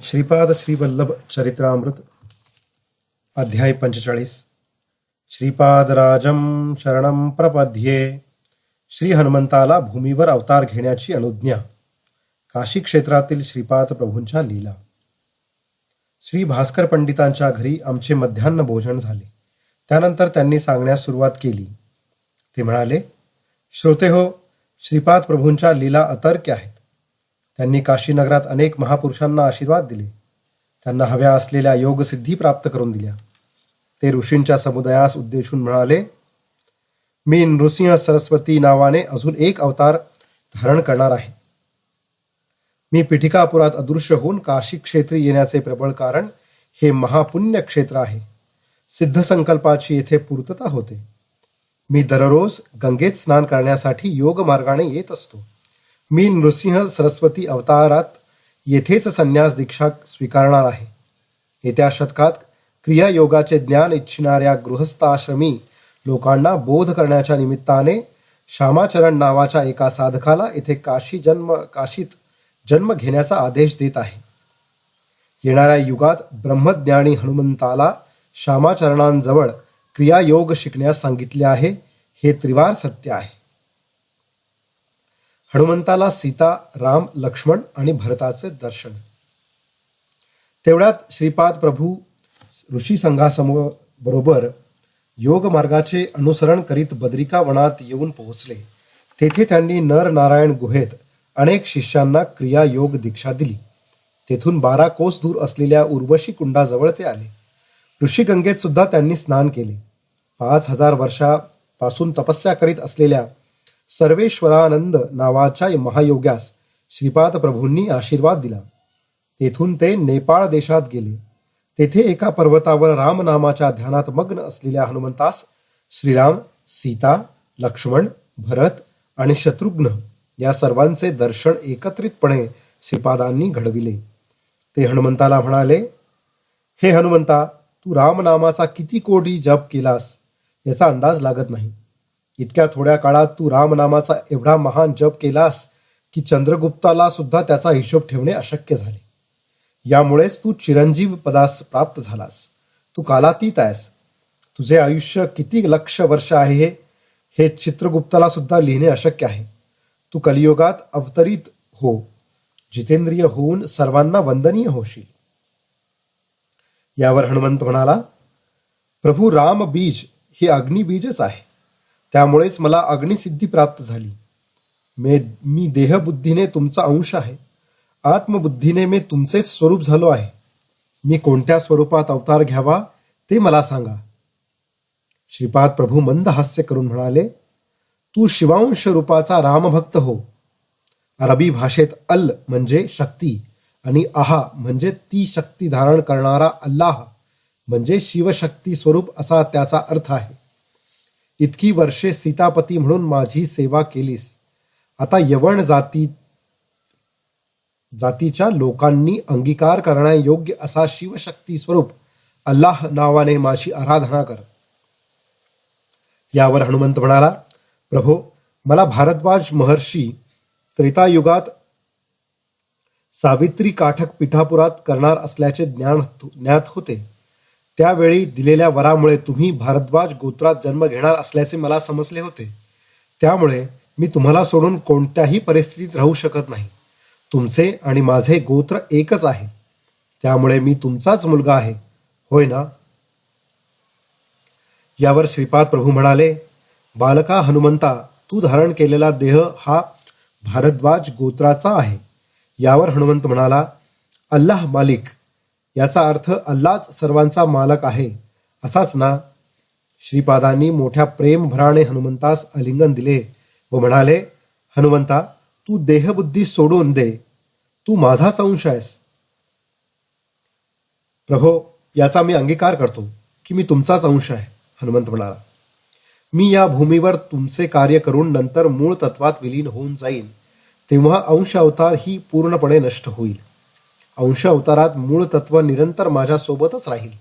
श्रीपाद श्रीवल्लभ चरित्रामृत अध्याय 45 श्रीपादराजं शरणं प्रपद्ये. श्री हनुमंताला भूमीवर अवतार घेण्याची अनुज्ञा. काशी क्षेत्रातील श्रीपाद प्रभूंच्या लीला. श्री भास्कर पंडितांच्या घरी आमचे मध्यान्ह भोजन झाले. त्यानंतर त्यांनी सांगण्यास सुरुवात केली. ते म्हणाले, श्रोते हो, श्रीपाद प्रभूंच्या लीला अतर्क्य आहेत. त्यांनी काशीनगरात अनेक महापुरुषांना आशीर्वाद दिले. त्यांना हव्या असलेल्या योगसिद्धी प्राप्त करून दिल्या. ते ऋषींच्या समुदायास उद्देशून म्हणाले, मी नृसिंह सरस्वती नावाने अजून एक अवतार धारण करणार आहे. मी पिठिकापुरात अदृश्य होऊन काशी क्षेत्री येण्याचे प्रबळ कारण हे महापुण्य क्षेत्र आहे. सिद्ध संकल्पाची येथे पूर्तता होते. मी दररोज गंगेत स्नान करण्यासाठी योग मार्गाने येत असतो. मी नृसिंह सरस्वती अवतारात येथेच संन्यास दीक्षा स्वीकारणार आहे. येत्या शतकात क्रियायोगाचे ज्ञान इच्छिणाऱ्या गृहस्थाश्रमी लोकांना बोध करण्याच्या निमित्ताने श्यामाचरण नावाच्या एका साधकाला येथे काशीत जन्म घेण्याचा आदेश देत आहे. येणाऱ्या युगात ब्रह्मज्ञानी हनुमंताला श्यामाचरणांजवळ क्रियायोग शिकण्यास सांगितले आहे. हे त्रिवार सत्य आहे. हनुमंताला सीता, राम, लक्ष्मण आणि भरताचे दर्शन. तेवढ्यात श्रीपाद प्रभू ऋषी संघासमोर बरोबर योग मार्गाचे अनुसरण करीत बद्रिका वनात येऊन पोहोचले. तेथे त्यांनी नर नारायण गुहेत अनेक शिष्यांना क्रियायोग दीक्षा दिली. तेथून 12 कोस दूर असलेल्या उर्वशी कुंडाजवळ ते आले. ऋषी गंगेत सुद्धा त्यांनी स्नान केले. 5000 वर्षापासून तपस्या करीत असलेल्या सर्वेश्वरानंद नावाच्या महायोग्यास श्रीपाद प्रभूंनी आशीर्वाद दिला. तेथून ते नेपाळ देशात गेले. तेथे एका पर्वतावर राम नामाच्या ध्यानात मग्न असलेल्या हनुमंतास श्रीराम, सीता, लक्ष्मण, भरत आणि शत्रुघ्न या सर्वांचे दर्शन एकत्रितपणे श्रीपादांनी घडविले. ते हनुमंताला म्हणाले, हे हनुमंता, तू राम नामाचा किती कोटी जप केलास याचा अंदाज लागत नाही. इतक्या थोड्या काळात तू रामनामाचा एवढा महान जप केलास की चंद्रगुप्ताला सुद्धा त्याचा हिशोब ठेवणे अशक्य झाले. यामुळेच तू चिरंजीव पदास प्राप्त झालास. तू कालातीत आहेस. तुझे आयुष्य किती लक्ष वर्ष आहे हे चित्रगुप्ताला सुद्धा लिहिणे अशक्य आहे. तू कलियुगात अवतरित हो. जितेंद्रिय होऊन सर्वांना वंदनीय होशील. यावर हनुमंत म्हणाला, प्रभू, राम बीज हे अग्निबीजच आहे. त्यामुळेच मला अग्निसिद्धी प्राप्त झाली. मी देहबुद्धीने तुमचा अंश आहे. आत्मबुद्धीने मी तुमचेच स्वरूप झालो आहे. मी कोणत्या स्वरूपात अवतार घ्यावा ते मला सांगा. श्रीपाद प्रभू मंद हास्य करून म्हणाले, तू शिवांश रूपाचा रामभक्त हो. अरबी भाषेत अल म्हणजे शक्ती आणि आहा म्हणजे ती शक्ती धारण करणारा अल्लाह म्हणजे शिवशक्ती स्वरूप असा त्याचा अर्थ आहे. इतकी वर्षे सीतापती म्हणून माझी सेवा केलीस. आता यवण जातीच्या लोकांनी अंगीकार करण्यायोग्य असा शिवशक्ती स्वरूप अल्लाह नावाने माझी आराधना कर. यावर हनुमंत म्हणाला, प्रभो, मला भारद्वाज महर्षी त्रेतायुगात सावित्री काठक पिठापुरात करणार असल्याचे ज्ञात होते. त्यावेळी दिलेल्या वरामुळे तुम्ही भारद्वाज गोत्रात जन्म घेणार असल्याचे मला समजले होते. त्यामुळे मी तुम्हाला सोडून कोणत्याही परिस्थितीत राहू शकत नाही. तुमचे आणि माझे गोत्र एकच आहे. त्यामुळे मी तुमचाच मुलगा आहे, होय ना? यावर श्रीपाद प्रभू म्हणाले, बालका हनुमंता, तू धारण केलेला देह हा भारद्वाज गोत्राचा आहे. यावर हनुमंत म्हणाला, अल्लाह मालिक, याचा अर्थ अल्लाच सर्वांचा मालक आहे, असाच ना? श्रीपादांनी मोठ्या प्रेमभराने हनुमंतास आलिंगन दिले व म्हणाले, हनुमंता, तू देहबुद्धी सोडून दे. तू माझाच अंश आहेस. प्रभो, याचा मी अंगीकार करतो की मी तुमचाच अंश आहे. हनुमंत म्हणाला, मी या भूमीवर तुमचे कार्य करून नंतर मूळ तत्वात विलीन होऊन जाईन. तेव्हा अंश अवतार ही पूर्णपणे नष्ट होईल. अंश अवतारात मूळ तत्व निरंतर माझ्या सोबतच राहील.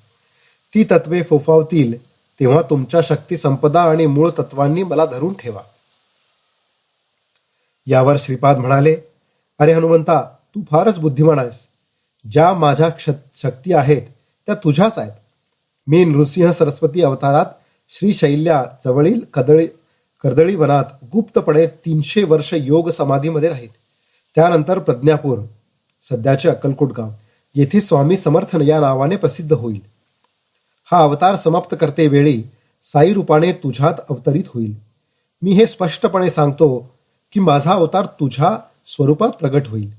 ती तत्वे फोफावतील तेव्हा तुमच्या शक्ती संपदा आणि मूळ तत्वांनी मला धरून ठेवा. यावर श्रीपाद म्हणाले, अरे हनुमंता, तू फारच बुद्धिमान आहेस. ज्या माझ्या शक्ती आहेत त्या तुझ्याच आहेत. मी नृसिंह सरस्वती अवतारात श्रीशैल्या जवळील कर्दळी वनात गुप्तपणे 300 वर्ष योग समाधीमध्ये राहील. त्यानंतर प्रज्ञापूर, सध्याचे अक्कलकोट गाव, येथे स्वामी समर्थ या नावाने प्रसिद्ध होईल. हा अवतार समाप्त करते वेळी साई रूपाने तुझ्यात अवतरित होईल. मी हे स्पष्टपणे सांगतो की माझा अवतार तुझ्या स्वरूपात प्रगट होईल.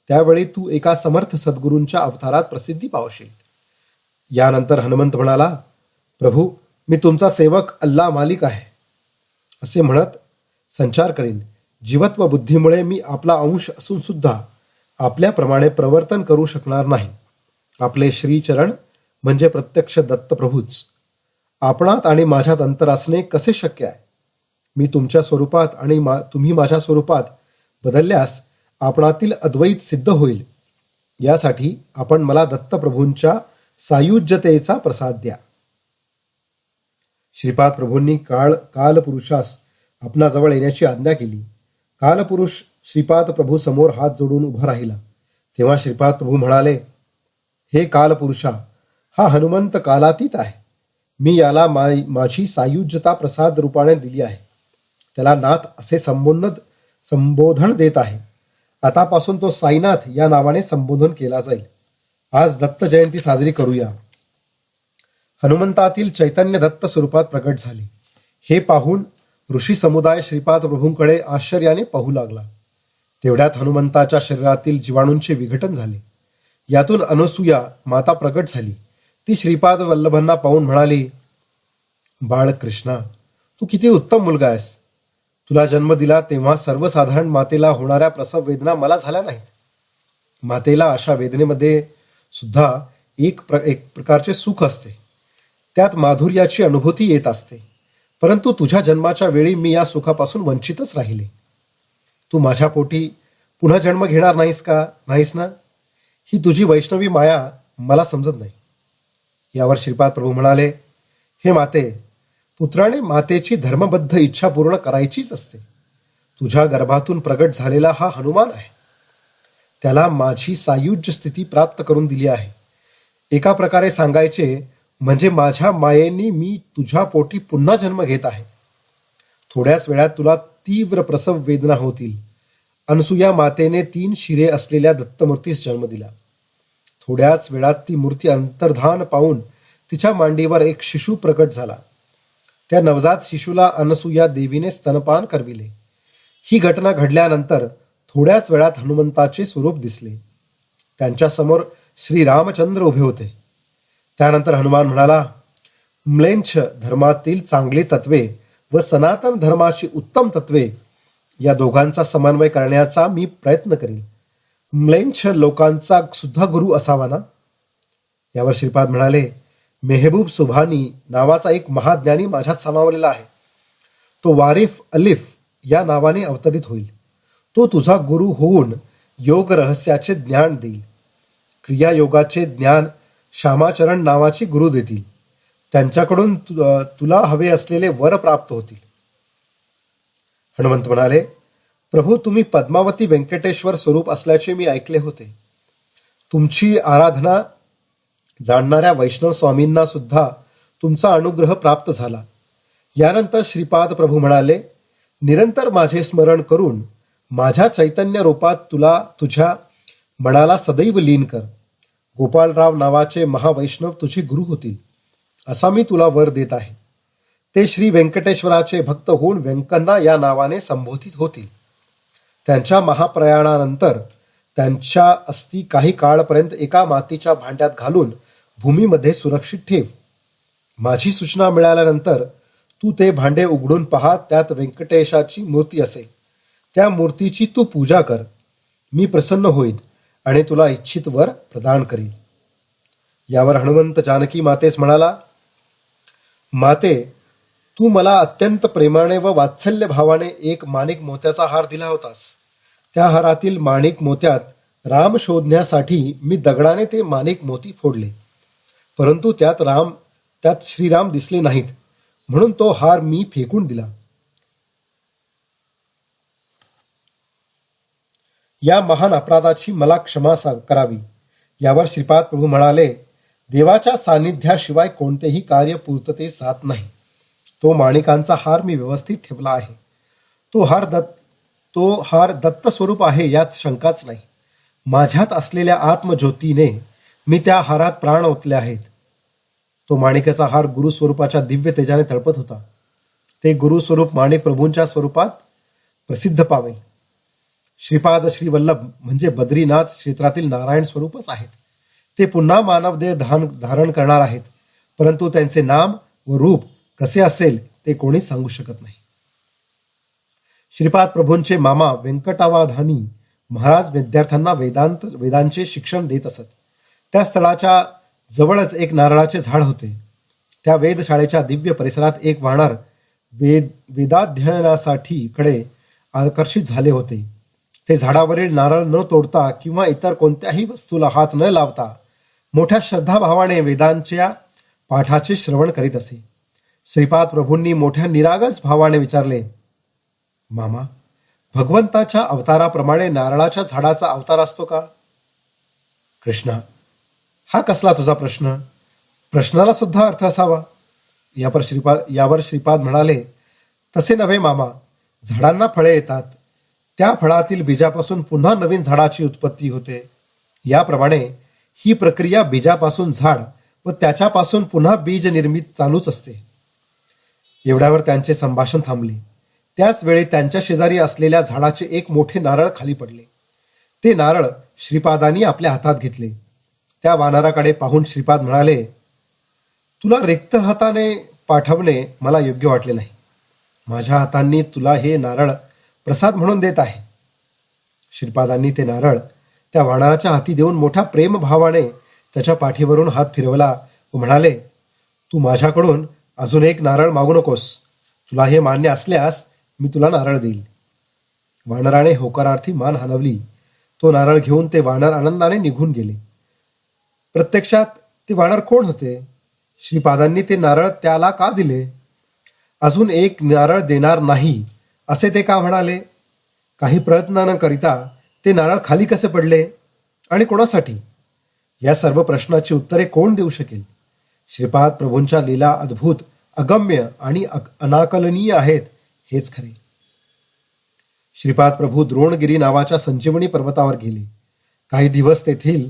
त्यावेळी तू एका समर्थ सद्गुरूंच्या अवतारात प्रसिद्धी पावशील. यानंतर हनुमंत म्हणाला, प्रभू, मी तुमचा सेवक अल्ला मालिक आहे असे म्हणत संचार करीन. जीवत्व बुद्धीमुळे मी आपला अंश असून सुद्धा आपल्याप्रमाणे प्रवर्तन करू शकणार नाही. आपले श्रीचरण म्हणजे प्रत्यक्ष दत्तप्रभूच. आपणात आणि माझ्यात अंतर असणे कसे शक्य आहे? मी तुमच्या स्वरूपात आणि तुम्ही माझ्या स्वरूपात बदलल्यास आपणातील अद्वैत सिद्ध होईल. यासाठी आपण मला दत्तप्रभूंच्या सायुज्यतेचा प्रसाद द्या. श्रीपाद प्रभूंनी कालपुरुषास आपणाजवळ येण्याची आज्ञा केली. कालपुरुष श्रीपाद प्रभू समोर हात जोडून उभा राहिला. तेव्हा श्रीपाद प्रभू म्हणाले, हे कालपुरुषा, हा हनुमंत कालातीत आहे. मी याला माझी सायुज्यता प्रसाद रूपाने दिली आहे. त्याला नाथ असे संबोधन देत आहे. आतापासून तो साईनाथ या नावाने संबोधन केला जाईल. आज दत्त जयंती साजरी करूया. हनुमंतातील चैतन्य दत्त स्वरूपात प्रगट झाले. हे पाहून ऋषी समुदाय श्रीपाद प्रभूंकडे आश्चर्याने पाहू लागला. तेवढ्यात हनुमंताच्या शरीरातील जीवाणूंचे विघटन झाले. यातून अनसूया माता प्रगट झाली. ती श्रीपाद वल्लभांना पाहून म्हणाली, बाळ कृष्णा, तू किती उत्तम मुलगा आहेस. तुला जन्म दिला तेव्हा सर्वसाधारण मातेला होणाऱ्या प्रसव वेदना मला झाल्या नाहीत. मातेला अशा वेदनेमध्ये सुद्धा एक प्रकारचे सुख असते. त्यात माधुर्याची अनुभूती येत असते. परंतु तुझ्या जन्माच्या वेळी मी या सुखापासून वंचितच राहिले. तू माझ्या पोटी पुन्हा जन्म घेणार नाहीस ना? ही तुझी वैष्णवी माया मला समजत नाही. यावर श्रीपाद प्रभू म्हणाले, हे माते, पुत्राने मातेची धर्मबद्ध इच्छा पूर्ण करायचीच असते. तुझ्या गर्भातून प्रगट झालेला हा हनुमान आहे. त्याला माझी सायुज्य स्थिती प्राप्त करून दिली आहे. एका प्रकारे सांगायचे म्हणजे माझ्या मायेने मी तुझ्या पोटी पुन्हा जन्म घेत आहे. थोड्याच वेळात तुला तीव्र प्रसव वेदना होतील. अनसुया मातेने 3 शिरे असलेल्या दत्तमूर्तीस जन्म दिला. थोड्याच वेळात ती मूर्ती अंतर्धान पावून तिच्या मांडीवर एक शिशु प्रकट झाला. त्या नवजात शिशूला अनसुया देवीने स्तनपान करविले. ही घटना घडल्यानंतर थोड्याच वेळात हनुमंताचे स्वरूप दिसले. त्यांच्यासमोर श्रीरामचंद्र उभे होते. त्यानंतर हनुमान म्हणाला, म्लेंछ धर्मातील चांगली तत्वे व सनातन धर्माची उत्तम तत्वे या दोघांचा समन्वय करण्याचा मी प्रयत्न करीन. म्लेंछ लोकांचा सुद्धा गुरु असावा ना? यावर श्रीपाद म्हणाले, मेहबूब सुभानी नावाचा एक महाज्ञानी माझ्यात सामावलेला आहे. तो वारिफ अलिफ या नावाने अवतरित होईल. तो तुझा गुरु होऊन योग रहस्याचे ज्ञान देईल. क्रियायोगाचे ज्ञान श्यामाचरण नावाचे गुरु देतील. त्यांच्याकडून तुला हवे असलेले वर प्राप्त होतील. हनुमंत म्हणाले, प्रभू, तुम्ही पद्मावती व्यंकटेश्वर स्वरूप असल्याचे मी ऐकले होते. तुमची आराधना जाणणाऱ्या वैष्णव स्वामींना सुद्धा तुमचा अनुग्रह प्राप्त झाला. यानंतर श्रीपाद प्रभू म्हणाले, निरंतर माझे स्मरण करून माझ्या चैतन्य रूपात तुझ्या मनाला सदैव लीन कर. गोपालराव नावाचे महावैष्णव तुझे गुरु होतील असा मी तुला वर देत आहे. ते श्री व्यंकटेश्वराचे भक्त होऊन व्यंकन्ना या नावाने संबोधित होतील. त्यांच्या महाप्रयाणानंतर त्यांच्या अस्थी काही काळपर्यंत एका मातीच्या भांड्यात घालून भूमीमध्ये सुरक्षित ठेव. माझी सूचना मिळाल्यानंतर तू ते भांडे उघडून पहा. त्यात व्यंकटेशाची मूर्ती असेल. त्या मूर्तीची तू पूजा कर. मी प्रसन्न होईन आणि तुला इच्छित वर प्रदान करीन. यावर हनुमंत जानकी मातेस म्हणाला, माते, तू मला अत्यंत प्रेमाने व वात्सल्य भावाने एक माणिक मोत्याचा हार दिला होतास. त्या हारातील माणिक मोत्यात राम शोधण्यासाठी मी दगडाने ते माणिक मोती फोडले. परंतु त्यात श्रीराम दिसले नाहीत. म्हणून तो हार मी फेकून दिला. या महान अपराधाची मला क्षमा करावी. यावर श्रीपाद प्रभू म्हणाले, देवाच्या सान्निध्याशिवाय कोणतेही कार्य पूर्ततेस जात नाही. तो माणिकांचा हार मी व्यवस्थित ठेवला आहे. तो हार दत्त स्वरूप आहे यात शंकाच नाही. माझ्यात असलेल्या आत्मज्योतीने मी त्या हारात प्राण ओतले आहेत. तो माणिकाचा हार गुरुस्वरूपाच्या दिव्य तेजाने तळपत होता. ते गुरुस्वरूप माणिक प्रभूंच्या स्वरूपात प्रसिद्ध पावेल. श्रीपाद श्रीवल्लभ म्हणजे बद्रीनाथ क्षेत्रातील नारायण स्वरूपच आहेत. ते पुन्हा मानव देह धारण करणार आहेत, परंतु त्यांचे नाम व रूप कसे असेल ते कोणीच सांगू शकत नाही. श्रीपाद प्रभूंचे मामा व्यंकटावाधानी महाराज विद्यार्थ्यांना वेदांचे शिक्षण देत असत. त्या स्थळाच्या जवळच एक नारळाचे झाड होते. त्या वेधशाळेच्या दिव्य परिसरात एक वानर वेदाध्ययनासाठी कडे आकर्षित झाले होते. ते झाडावरील नारळ न तोडता किंवा इतर कोणत्याही वस्तूला हात न लावता मोठ्या श्रद्धाभावाने वेदांच्या पाठाचे श्रवण करीत असे. श्रीपाद प्रभूंनी मोठ्या निरागस भावाने विचारले, मामा, भगवंताच्या अवताराप्रमाणे नारळाच्या झाडाचा अवतार असतो का? कृष्णा, हा कसला तुझा प्रश्न? प्रश्नाला सुद्धा अर्थ असावा. यावर श्रीपाद म्हणाले, तसे नव्हे मामा. झाडांना फळे येतात. त्या फळातील बीजापासून पुन्हा नवीन झाडाची उत्पत्ती होते. याप्रमाणे ही प्रक्रिया बीजापासून झाड व त्याच्यापासून पुन्हा बीज निर्मित चालूच असते. एवढ्यावर त्यांचे संभाषण थांबले. त्याच वेळी त्यांच्या शेजारी असलेल्या झाडाचे एक मोठे नारळ खाली पडले. ते नारळ श्रीपादांनी आपल्या हातात घेतले. त्या वानराकडे पाहून श्रीपाद म्हणाले, तुला रिक्त हाताने पाठवणे मला योग्य वाटले नाही. माझ्या हातांनी तुला हे नारळ प्रसाद म्हणून देत आहे. श्रीपादांनी ते नारळ त्या वानराच्या हाती देऊन मोठ्या प्रेमभावाने त्याच्या पाठीवरून हात फिरवला व म्हणाले, तू माझ्याकडून अजून एक नारळ मागू नकोस. तुला हे मान्य असल्यास मी तुला नारळ देईल. वानराने होकारार्थी मान हलवली. तो नारळ घेऊन ते वानर आनंदाने निघून गेले. प्रत्यक्षात ते वानर कोण होते? श्रीपादांनी ते नारळ त्याला का दिले? अजून एक नारळ देणार नाही असे ते का म्हणाले? काही प्रयत्न न करिता ते नारळ खाली कसे पडले आणि कोणासाठी? या सर्व प्रश्नाची उत्तरे कोण देऊ शकेल? श्रीपाद प्रभूंच्या लीला अद्भुत, अगम्य आणि अनाकलनीय आहेत हेच खरे. श्रीपाद प्रभू द्रोणगिरी नावाच्या संजीवनी पर्वतावर गेले. काही दिवस तेथील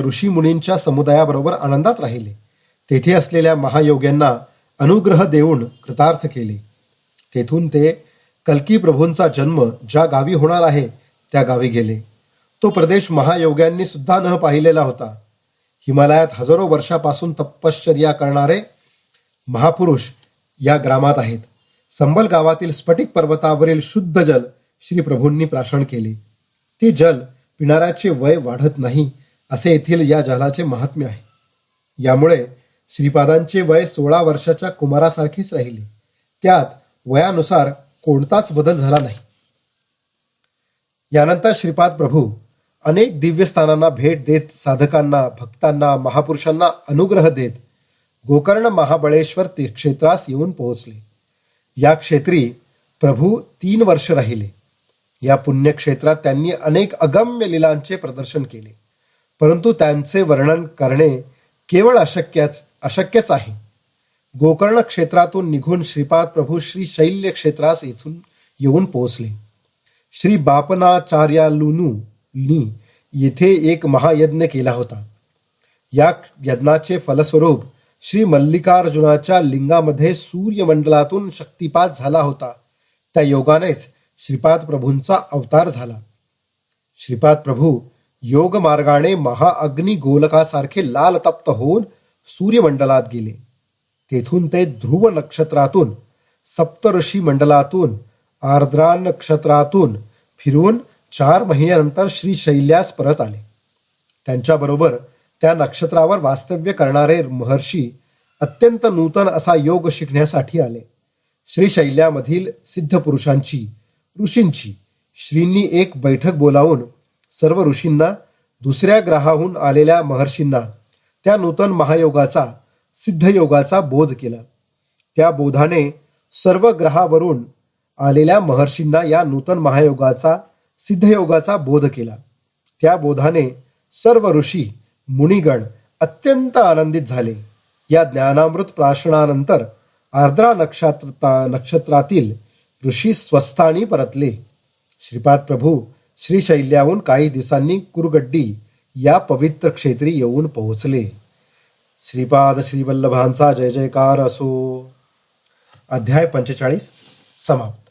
ऋषी मुनींच्या समुदायाबरोबर आनंदात राहिले. तेथे असलेल्या महायोग्यांना अनुग्रह देऊन कृतार्थ केले. तेथून ते कल्की प्रभूंचा जन्म ज्या गावी होणार आहे त्या गावी गेले. तो प्रदेश महायोग्यांनी सुद्धा न पाहिलेला होता. हिमालयात हजारो वर्षापासून तपश्चर्या करणारे महापुरुष या ग्रामात आहेत. संबल गावातील स्फटिक पर्वतावरील शुद्ध जल श्री प्रभूंनी प्राशन केले. ते जल पिणाऱ्याचे वय वाढत नाही असे येथील या जलाचे महात्म्य आहे. यामुळे श्रीपादांचे वय 16 वर्षाच्या कुमारासारखेच राहिले. त्यात वयानुसार कोणताच बदल झाला नाही. यानंतर श्रीपाद प्रभू अनेक दिव्यस्थानांना भेट देत साधकांना, भक्तांना, महापुरुषांना अनुग्रह देत गोकर्ण महाबळेश्वर क्षेत्रास येऊन पोहोचले. या क्षेत्री प्रभू 3 वर्ष राहिले. या पुण्यक्षेत्रात त्यांनी अनेक अगम्य लीलांचे प्रदर्शन केले, परंतु त्यांचे वर्णन करणे केवळ अशक्यच आहे. गोकर्ण क्षेत्रातून निघून श्रीपाद प्रभू श्री शैल्य क्षेत्रास येऊन पोहोचले. श्री बापनाचार्यालूंनी येथे एक महायज्ञ केला होता. या यज्ञाचे फलस्वरूप श्री मल्लिकार्जुनाच्या लिंगामध्ये सूर्यमंडलातून शक्तिपात झाला होता. त्या योगानेच श्रीपाद प्रभूंचा अवतार झाला. श्रीपाद प्रभू योग मार्गाने महाअग्नी गोलकासारखे लाल तप्त होऊन सूर्यमंडलात गेले. तेथून ते ध्रुव नक्षत्रातून, सप्तऋषी मंडलातून, आर्द्रा नक्षत्रातून फिरून 4 महिन्यानंतर श्री शैल्यास परत आले. त्यांच्याबरोबर त्या नक्षत्रावर वास्तव्य करणारे महर्षी अत्यंत नूतन असा योग शिकण्यासाठी आले. श्री शैल्यामधील सिद्ध पुरुषांची, ऋषींची श्रींनी एक बैठक बोलावून सर्व ऋषींना, दुसऱ्या ग्रहाहून आलेल्या महर्षींना त्या नूतन महायोगाचा, सिद्धयोगाचा बोध केला. त्या बोधाने सर्व ग्रहावरून आलेल्या महर्षींना या नूतन महायोगाचा, सिद्धयोगाचा बोध केला. त्या बोधाने सर्व ऋषी मुनिगण अत्यंत आनंदित झाले. या ज्ञानामृत प्राशनानंतर आर्द्रा नक्षत्रातील ऋषी स्वस्थानी परतले. श्रीपाद प्रभू श्रीशैल्याहून काही दिवसांनी कुरगड्डी या पवित्र क्षेत्री येऊन पोहोचले. श्रीपाद श्रीवल्लभांचा जय जयकार असो. अध्याय 45 समाप्त.